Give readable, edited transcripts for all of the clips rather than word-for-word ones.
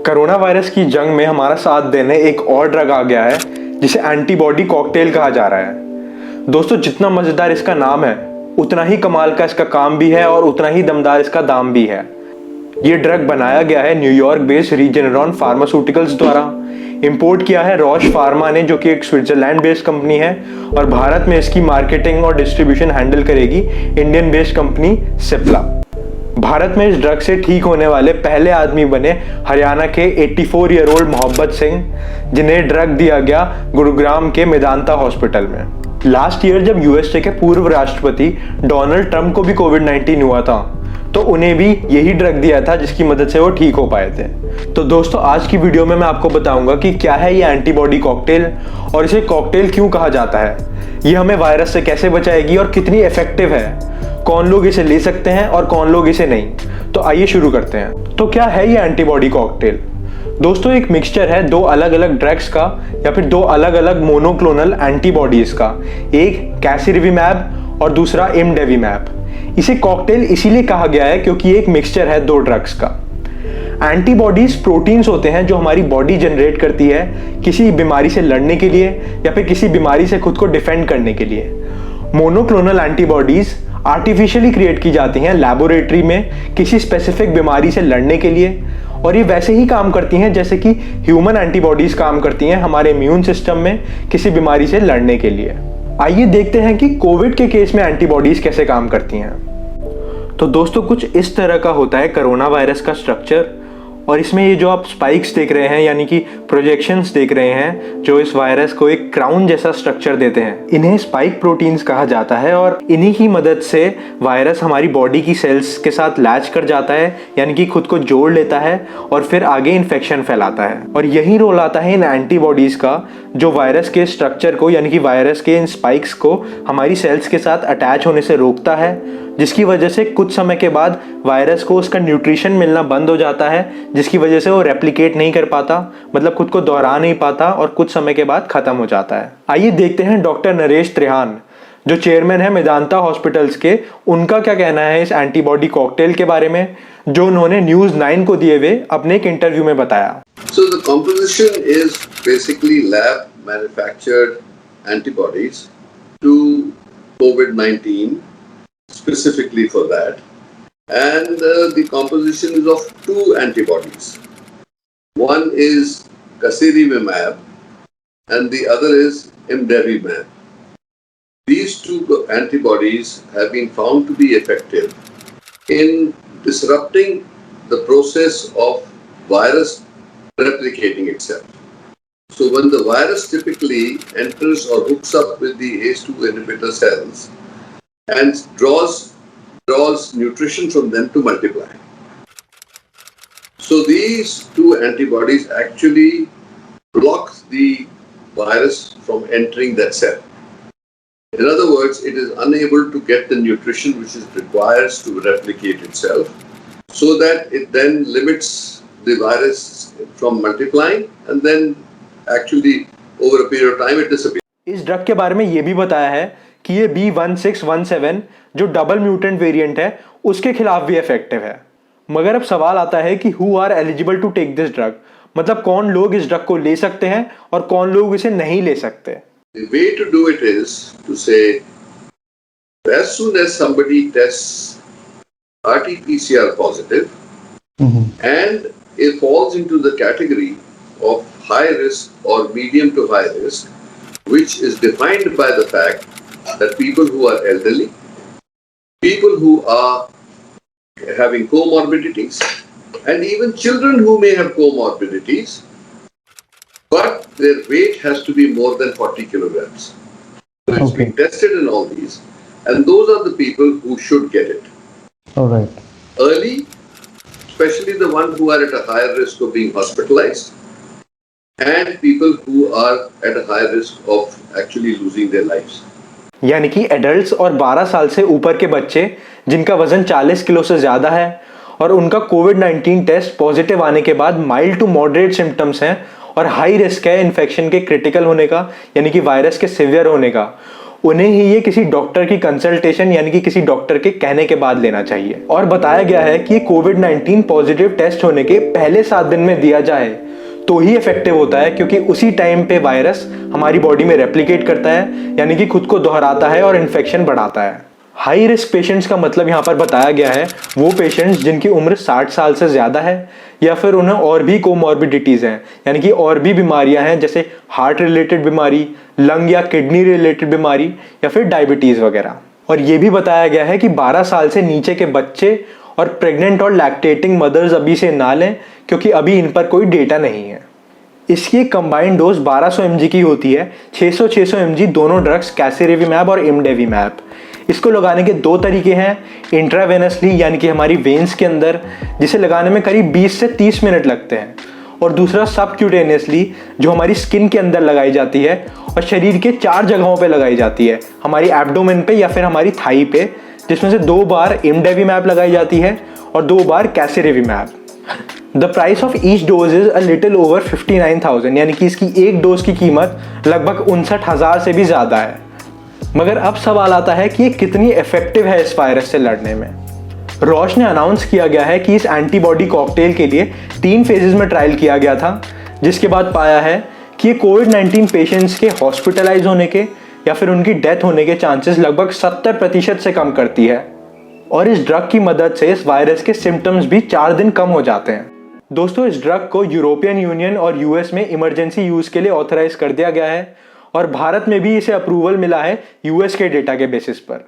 Corona virus की जंग में हमारा साथ देने एक और ड्रग आ गया है जिसे एंटीबॉडी कॉकटेल कहा जा रहा है। दोस्तों, जितना मजेदार इसका नाम है उतना ही कमाल का इसका काम भी है और उतना ही दमदार इसका दाम भी है। ये ड्रग बनाया गया है न्यूयॉर्क बेस्ड रीजेनरॉन फार्मास्यूटिकल्स द्वारा। इंपोर्ट किया है रॉश फार्मा ने, जो कि एक स्विट्जरलैंड बेस्ड कंपनी है, और भारत में इसकी मार्केटिंग और डिस्ट्रीब्यूशन हैंडल करेगी Indian based company Cipla. Bharat में इस ड्रग से ठीक होने वाले पहले आदमी बने हरियाणा के 84 ईयर ओल्ड मोहब्बत सिंह, जिन्हें ड्रग दिया गया गुरुग्राम के मेदांता हॉस्पिटल में। लास्ट ईयर जब यूएसए के पूर्व राष्ट्रपति डोनाल्ड ट्रंप को भी कोविड-19 हुआ था, तो उन्हें भी यही ड्रग दिया था जिसकी मदद से वो ठीक हो पाए थे। तो दोस्तों, आज की वीडियो में मैं आपको बताऊंगा कि क्या है ये एंटीबॉडी कॉकटेल और इसे कॉकटेल क्यों कहा जाता है, ये हमें वायरस से कैसे बचाएगी और कितनी इफेक्टिव है, कौन लोग इसे ले सकते हैं और कौन लोग इसे नहीं। तो आइए शुरू करते हैं। तो क्या है ये एंटीबॉडी कॉकटेल? दोस्तों, एक मिक्सचर है दो अलग अलग ड्रग्स का या फिर दो अलग अलग मोनोक्लोनल एंटीबॉडीज का, एक कैसिरिविमैब और दूसरा इमडेविमैब। इसे कॉकटेल इसीलिए कहा गया है क्योंकि एक मिक्सचर है दो ड्रग्स का। एंटीबॉडीज प्रोटीन्स होते हैं जो हमारी बॉडी जनरेट करती है किसी बीमारी से लड़ने के लिए या फिर किसी बीमारी से खुद को डिफेंड करने के लिए। मोनोक्लोनल एंटीबॉडीज आर्टिफिशियली क्रिएट की जाती हैं लैबोरेटरी में किसी स्पेसिफिक बीमारी से लड़ने के लिए, और ये वैसे ही काम करती हैं जैसे कि ह्यूमन एंटीबॉडीज काम करती हैं हमारे इम्यून सिस्टम में किसी बीमारी से लड़ने के लिए। आइए देखते हैं कि कोविड के केस में एंटीबॉडीज कैसे काम करती हैं। तो दोस्तों, कुछ इस तरह का होता है कोरोना वायरस का स्ट्रक्चर, और इसमें ये जो आप स्पाइक्स देख रहे हैं यानी कि प्रोजेक्शंस देख रहे हैं जो इस वायरस को एक क्राउन जैसा स्ट्रक्चर देते हैं, इन्हें स्पाइक प्रोटीन्स कहा जाता है। और इन्हीं की मदद से वायरस हमारी बॉडी की सेल्स के साथ लैच कर जाता है, यानी कि खुद को जोड़ लेता है और फिर आगे इन्फेक्शन फैलाता है। और यही रोल आता है इन एंटीबॉडीज का, जो वायरस के स्ट्रक्चर को यानी कि वायरस के इन स्पाइक्स को हमारी सेल्स के साथ अटैच होने से रोकता है, जिसकी वजह से कुछ समय के बाद वायरस को उसका न्यूट्रिशन मिलना बंद हो जाता है, जिसकी वजह से वो रेप्लिकेट नहीं कर पाता, मतलब खुद को दोहरा नहीं पाता और कुछ समय के बाद खत्म हो जाता है। आइए देखते हैं डॉक्टर नरेश त्रिहान, जो चेयरमैन है मेदांता हॉस्पिटल्स के, उनका क्या कहना है इस एंटीबॉडी कॉकटेल के बारे में, जो उन्होंने न्यूज 9 को दिए हुए अपने एक इंटरव्यू में बताया। So the composition is basically lab manufactured antibodies to COVID-19 specifically for that, and the composition is of two antibodies. One is casirivimab and the other is imdevimab. These two antibodies have been found to be effective in disrupting the process of virus replicating itself. So when the virus typically enters or hooks up with the ACE2 inhibitor cells and draws nutrition from them to multiply. So these two antibodies actually block the virus from entering that cell. In other words, it is unable to get the nutrition which it requires to replicate itself, so that it then limits the virus from multiplying, and then actually over a period of time it disappears. इस drug के बारे में ये भी बताया है कि ये B1617 जो डबल म्यूटेंट वेरिएंट है उसके खिलाफ भी इफेक्टिव है। मगर अब सवाल आता है कि who are eligible to take this drug, मतलब कौन लोग इस ड्रग को ले सकते हैं और कौन लोग इसे नहीं ले सकते। The way to do it is to say, as soon as somebody tests RT-PCR positive and it falls into the category of high risk or medium to high risk, which is defined by the fact that people who are elderly, people who are having comorbidities, and even children who may have comorbidities, but their weight has to be more than 40 kilograms. So it's been tested in all these, and those are the people who should get it. All right. Early, especially the ones who are at a higher risk of being hospitalized, and people who are at a high risk of actually losing their lives. यानी कि adults और 12 साल से ऊपर के बच्चे जिनका वजन 40 किलो से ज़्यादा है और उनका कोविड-19 टेस्ट पॉजिटिव आने के बाद माइल्ड टू मॉडरेट सिम्टम्स हैं और हाई रिस्क है इन्फेक्शन के क्रिटिकल होने का, यानी कि वायरस के सिवियर होने का, उन्हें ही ये किसी डॉक्टर की कंसल्टेशन यानी कि किसी डॉक्टर के कहने के बाद लेना चाहिए। और बताया गया है कि कोविड-19 पॉजिटिव टेस्ट होने के पहले 7 दिन में दिया जाए तो ही इफेक्टिव होता है, क्योंकि उसी टाइम पे वायरस हमारी बॉडी में रेप्लिकेट करता है यानी कि खुद को दोहराता है और इन्फेक्शन बढ़ाता है। हाई रिस्क पेशेंट्स का मतलब यहाँ पर बताया गया है वो पेशेंट्स जिनकी उम्र 60 साल से ज़्यादा है या फिर उन्हें और भी कोमॉर्बिडिटीज़ हैं यानी कि और भी बीमारियां हैं, जैसे हार्ट रिलेटेड बीमारी, लंग या किडनी रिलेटेड बीमारी या फिर डायबिटीज़ वगैरह। और ये भी बताया गया है कि 12 साल से नीचे के बच्चे और प्रेग्नेंट और लैक्टेटिंग मदर्स अभी से ना लें, क्योंकि अभी इन पर कोई डेटा नहीं है। इसकी कंबाइंड डोज 1200 mg की होती है। 600 mg दोनों ड्रग्स कैसिरेविमैब और इमडेविमैब। इसको लगाने के 2 तरीके हैं, इंट्रावेनसली यानी कि हमारी वेन्स के अंदर, जिसे लगाने में करीब 20 से 30 मिनट लगते हैं, और दूसरा सबक्यूटेनियसली जो हमारी स्किन के अंदर लगाई जाती है और शरीर के 4 जगहों पे लगाई जाती है, हमारी एब्डोमेन पे या फिर हमारी थाई पे, जिसमें से 2 बार इमडेविमैब लगाई जाती है और 2 बार casirivimab. The price of each dose is a little over 59,000 यानी कि इसकी एक डोज की कीमत लगभग 59,000 से भी ज़्यादा है। मगर अब सवाल आता है कि ये कितनी इफेक्टिव है इस वायरस से लड़ने में। रॉश ने अनाउंस किया गया है कि इस एंटीबॉडी कॉकटेल के लिए 3 फेजेस में ट्रायल किया गया था, जिसके बाद पाया है कि ये कोविड-19 पेशेंट्स के हॉस्पिटलाइज होने के या फिर उनकी डेथ होने के चांसेस लगभग 70% से कम करती है। और इस ड्रग की मदद से इस वायरस के सिम्टम्स भी 4 दिन कम हो जाते हैं। दोस्तों, इस ड्रग को यूरोपियन यूनियन और यूएस में इमरजेंसी यूज के लिए ऑथराइज कर दिया गया है और भारत में भी इसे अप्रूवल मिला है यूएस के डेटा के बेसिस पर।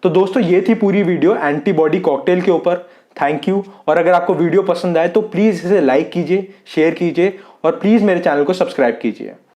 तो दोस्तों, ये थी पूरी वीडियो एंटीबॉडी कॉकटेल के ऊपर। Thank you. और अगर आपको वीडियो पसंद आए तो प्लीज़ इसे लाइक कीजिए, शेयर कीजिए और प्लीज़ मेरे चैनल को सब्सक्राइब कीजिए।